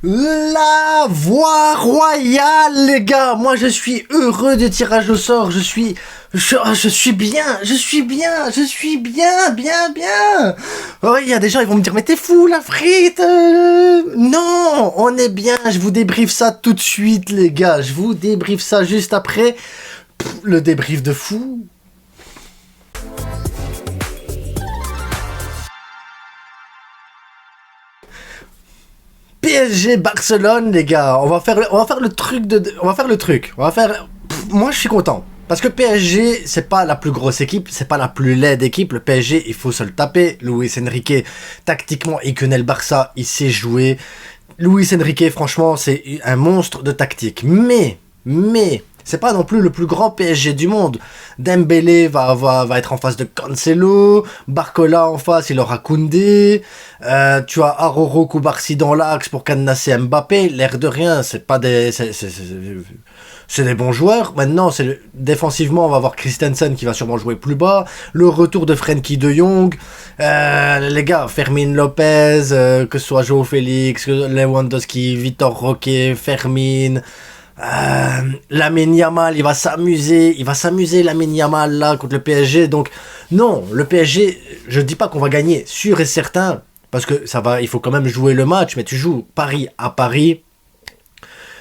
La voie royale, les gars. Moi, je suis heureux du tirage au sort. Je suis bien. Oh, il y a des gens, ils vont me dire, mais t'es fou, la frite. Non, on est bien. Je vous débriefe ça tout de suite, les gars. Je vous débriefe ça juste après le débrief de fou. PSG Barcelone, les gars, on va faire le truc. Moi, je suis content parce que PSG, c'est pas la plus grosse équipe, c'est pas la plus laide équipe. Le PSG, il faut se le taper. Luis Enrique, tactiquement, il connaît le Barça, il sait jouer. Luis Enrique, franchement, c'est un monstre de tactique. Mais c'est pas non plus le plus grand PSG du monde. Dembélé va être en face de Cancelo, Barcola en face, il aura Koundé, tu as Aroro Koubarsi dans l'axe pour cadenasser Mbappé. L'air de rien, c'est pas des... C'est des bons joueurs. Maintenant, défensivement, on va avoir Christensen qui va sûrement jouer plus bas. Le retour de Frenkie de Jong. Les gars, Fermin Lopez, que ce soit Joao Félix, Lewandowski, Vitor Roque, Fermin... Lamine Yamal, il va s'amuser Lamine Yamal là contre le PSG. Donc non, le PSG, je dis pas qu'on va gagner, sûr et certain, parce que il faut quand même jouer le match, mais tu joues Paris à Paris.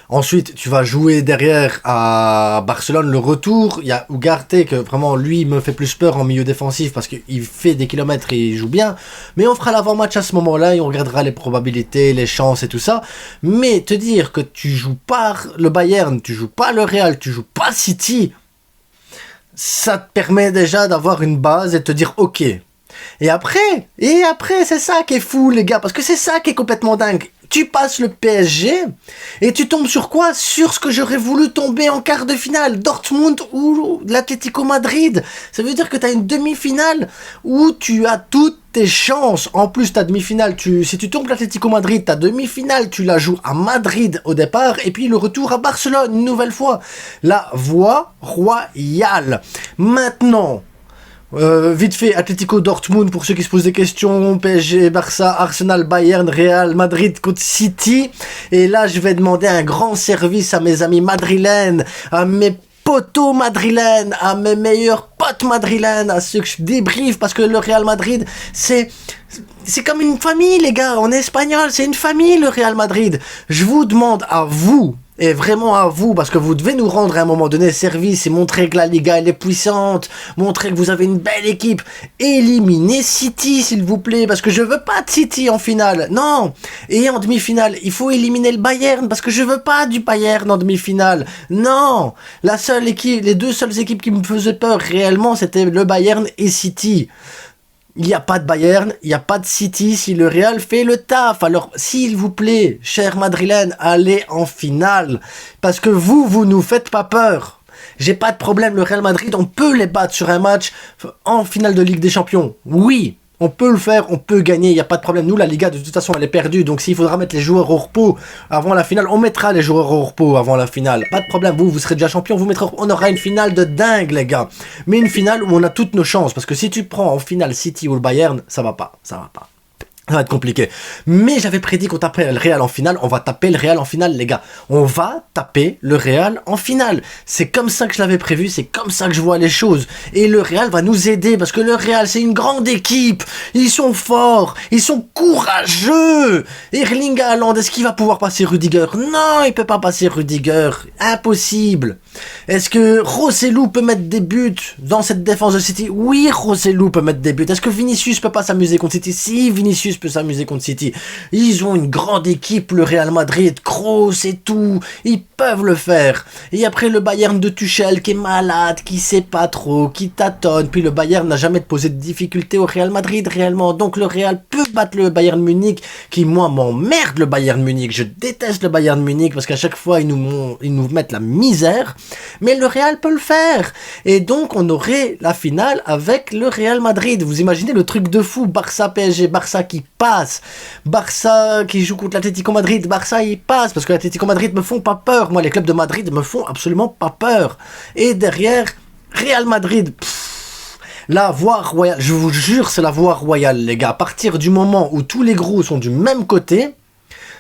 Ensuite, tu vas jouer derrière à Barcelone le retour. Il y a Ugarte que vraiment lui me fait plus peur en milieu défensif parce qu'il fait des kilomètres et il joue bien. Mais on fera l'avant-match à ce moment-là et on regardera les probabilités, les chances et tout ça. Mais te dire que tu joues pas le Bayern, tu joues pas le Real, tu joues pas City, ça te permet déjà d'avoir une base et de te dire ok. Et après, c'est ça qui est fou, les gars, parce que c'est ça qui est complètement dingue. Tu passes le PSG et tu tombes sur quoi? Sur ce que j'aurais voulu tomber en quart de finale, Dortmund ou l'Atlético Madrid. Ça veut dire que tu as une demi-finale où tu as toutes tes chances. En plus, ta demi-finale, si tu tombes l'Atlético Madrid, ta demi-finale, tu la joues à Madrid au départ et puis le retour à Barcelone une nouvelle fois. La voie royale. Maintenant... vite fait, Atlético Dortmund pour ceux qui se posent des questions, PSG, Barça, Arsenal, Bayern, Real, Madrid contre City. Et là, je vais demander un grand service à mes amis madrilènes, à mes potos madrilènes, à mes meilleurs potes madrilènes, à ceux que je débriefe, parce que le Real Madrid, c'est comme une famille, les gars. En espagnol, c'est une famille, le Real Madrid. Je vous demande à vous, et vraiment à vous, parce que vous devez nous rendre à un moment donné service et montrer que la Liga elle est puissante, montrer que vous avez une belle équipe. Éliminez City s'il vous plaît, parce que je veux pas de City en finale, non. Et en demi-finale, il faut éliminer le Bayern, parce que je veux pas du Bayern en demi-finale, non. Les deux seules équipes qui me faisaient peur réellement, c'était le Bayern et City. Il n'y a pas de Bayern, il n'y a pas de City si le Real fait le taf. Alors, s'il vous plaît, chers madrilènes, allez en finale. Parce que vous nous faites pas peur. J'ai pas de problème, le Real Madrid, on peut les battre sur un match en finale de Ligue des Champions. Oui, on peut le faire, on peut gagner, il n'y a pas de problème. Nous, la Liga, de toute façon, elle est perdue. Donc, s'il faudra mettre les joueurs au repos avant la finale, on mettra les joueurs au repos avant la finale. Pas de problème, vous serez déjà champion, on aura une finale de dingue, les gars. Mais une finale où on a toutes nos chances. Parce que si tu prends en finale City ou le Bayern, ça va pas. Ça va être compliqué. Mais j'avais prédit qu'on taperait le Real en finale. On va taper le Real en finale, les gars. On va taper le Real en finale. C'est comme ça que je l'avais prévu. C'est comme ça que je vois les choses. Et le Real va nous aider parce que le Real, c'est une grande équipe. Ils sont forts. Ils sont courageux. Erling Haaland, est-ce qu'il va pouvoir passer Rudiger? Non, il peut pas passer Rudiger. Impossible. Est-ce que Rossellou peut mettre des buts dans cette défense de City? Oui, Rossellou peut mettre des buts. Est-ce que Vinicius peut pas s'amuser contre City? Si, Vinicius peut s'amuser contre City. Ils ont une grande équipe, le Real Madrid, Kroos et tout. Ils peuvent le faire. Et après le Bayern de Tuchel qui est malade, qui sait pas trop, qui tâtonne. Puis le Bayern n'a jamais posé de difficultés au Real Madrid réellement. Donc le Real peut battre le Bayern Munich, qui moi m'emmerde le Bayern Munich. Je déteste le Bayern Munich parce qu'à chaque fois ils nous mettent la misère. Mais le Real peut le faire. Et donc on aurait la finale avec le Real Madrid. Vous imaginez le truc de fou, Barça PSG, Barça qui passe, Barça qui joue contre l'Atlético Madrid, Barça il passe, parce que l'Atlético Madrid me font pas peur, moi les clubs de Madrid me font absolument pas peur. Et derrière, Real Madrid, la voie royale, je vous jure c'est la voie royale les gars, à partir du moment où tous les gros sont du même côté,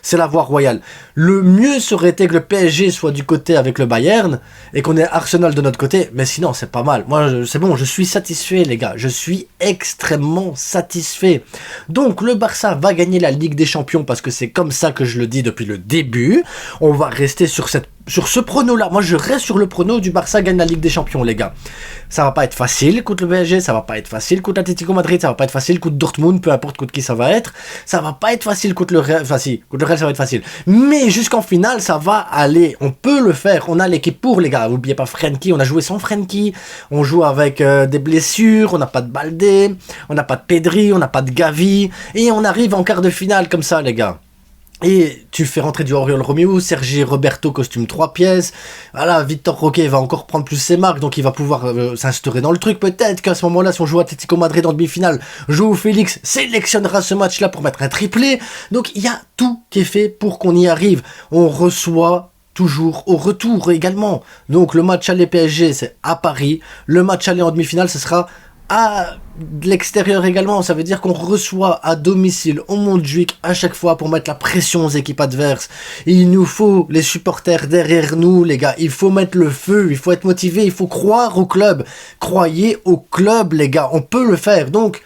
c'est la voie royale. Le mieux serait été que le PSG soit du côté avec le Bayern et qu'on ait Arsenal de notre côté, mais sinon c'est pas mal. Moi c'est bon, je suis satisfait les gars, je suis extrêmement satisfait. Donc le Barça va gagner la Ligue des Champions parce que c'est comme ça que je le dis depuis le début. On va rester sur ce prono-là. Moi, je reste sur le prono du Barça gagne la Ligue des Champions, les gars. Ça va pas être facile contre le PSG, ça va pas être facile contre l'Atlético Madrid, ça va pas être facile contre Dortmund, peu importe contre qui ça va être. Ça va pas être facile contre le Real. Enfin, si, contre le Real, ça va être facile. Mais jusqu'en finale, ça va aller. On peut le faire. On a l'équipe pour, les gars. N'oubliez pas Frenkie. On a joué sans Frenkie. On joue avec des blessures. On n'a pas de Baldé. On n'a pas de Pedri. On n'a pas de Gavi. Et on arrive en quart de finale comme ça, les gars. Et tu fais rentrer du Oriol Romeo, Sergi Roberto, costume 3 pièces. Voilà, Victor Roque va encore prendre plus ses marques, donc il va pouvoir s'instaurer dans le truc. Peut-être qu'à ce moment-là, si on joue Atlético Madrid en demi-finale, João Félix sélectionnera ce match-là pour mettre un triplé. Donc il y a tout qui est fait pour qu'on y arrive. On reçoit toujours au retour également. Donc le match aller PSG, c'est à Paris. Le match aller en demi-finale, ce sera à l'extérieur également. Ça veut dire qu'on reçoit à domicile au Montjuic à chaque fois pour mettre la pression aux équipes adverses. Et il nous faut les supporters derrière nous, les gars. Il faut mettre le feu, il faut être motivé, il faut croire au club. Croyez au club, les gars, on peut le faire. Donc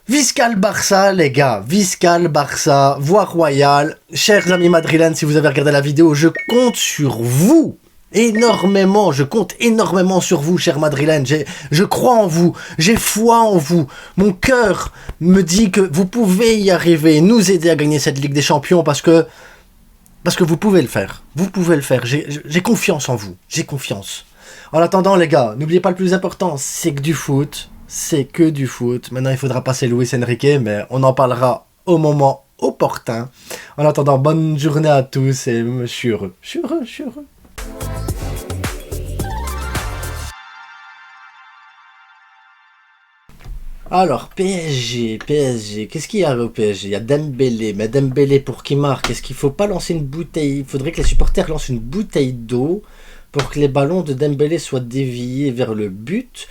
Viscal Barça, les gars, Viscal Barça, voie royale. Chers amis madrilènes, si vous avez regardé la vidéo, je compte sur vous. Énormément, je compte énormément sur vous, chers madrilènes. Je crois en vous, j'ai foi en vous. Mon cœur me dit que vous pouvez y arriver, nous aider à gagner cette Ligue des Champions parce que vous pouvez le faire. Vous pouvez le faire. J'ai confiance en vous. J'ai confiance. En attendant, les gars, n'oubliez pas le plus important, c'est que du foot. C'est que du foot. Maintenant, il faudra passer Luis Enrique, mais on en parlera au moment opportun. En attendant, bonne journée à tous et je suis heureux. Je suis heureux, je suis heureux. Alors, PSG, qu'est-ce qu'il y a au PSG? Il y a Dembélé, mais Dembélé pour qui marque? Est-ce qu'il faut pas lancer une bouteille? Il faudrait que les supporters lancent une bouteille d'eau pour que les ballons de Dembélé soient déviés vers le but.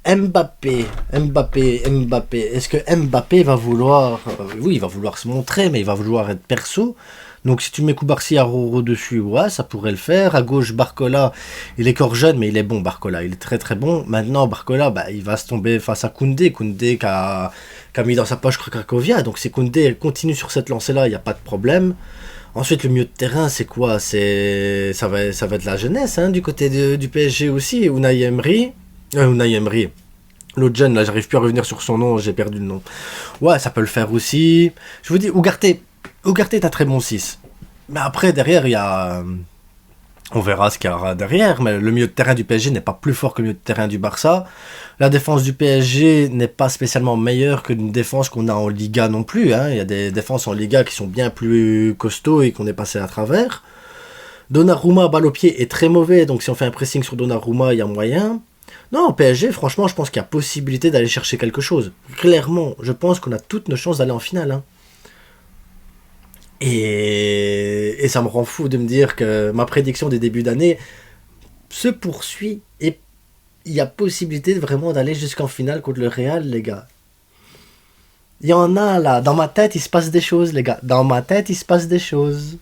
Mbappé. Est-ce que Mbappé va vouloir... oui, il va vouloir se montrer, mais il va vouloir être perso. Donc si tu mets Koubarsi à Roro dessus, ouais, ça pourrait le faire. À gauche, Barcola, il est encore jeune, mais il est bon, Barcola. Il est très très bon. Maintenant, Barcola, bah, il va se tomber face à Koundé. Koundé qui a mis dans sa poche Cracovia. Donc si Koundé continue sur cette lancée-là, il n'y a pas de problème. Ensuite, le milieu de terrain, c'est quoi? Ça va être la jeunesse, hein, du côté du PSG aussi. Unai Emery. L'autre jeune, là, j'arrive plus à revenir sur son nom, j'ai perdu le nom. Ouais, ça peut le faire aussi. Je vous dis, Ugarte est un très bon 6. Mais après, derrière, il y a... on verra ce qu'il y aura derrière, mais le milieu de terrain du PSG n'est pas plus fort que le milieu de terrain du Barça. La défense du PSG n'est pas spécialement meilleure qu'une défense qu'on a en Liga non plus. Hein. Il y a des défenses en Liga qui sont bien plus costauds et qu'on est passé à travers. Donnarumma, balle au pied, est très mauvais, donc si on fait un pressing sur Donnarumma, il y a moyen. Non, PSG, franchement, je pense qu'il y a possibilité d'aller chercher quelque chose. Clairement, je pense qu'on a toutes nos chances d'aller en finale. Hein. Et ça me rend fou de me dire que ma prédiction des débuts d'année se poursuit et il y a possibilité vraiment d'aller jusqu'en finale contre le Real, les gars. Il y en a là, dans ma tête, il se passe des choses, les gars. Dans ma tête, il se passe des choses.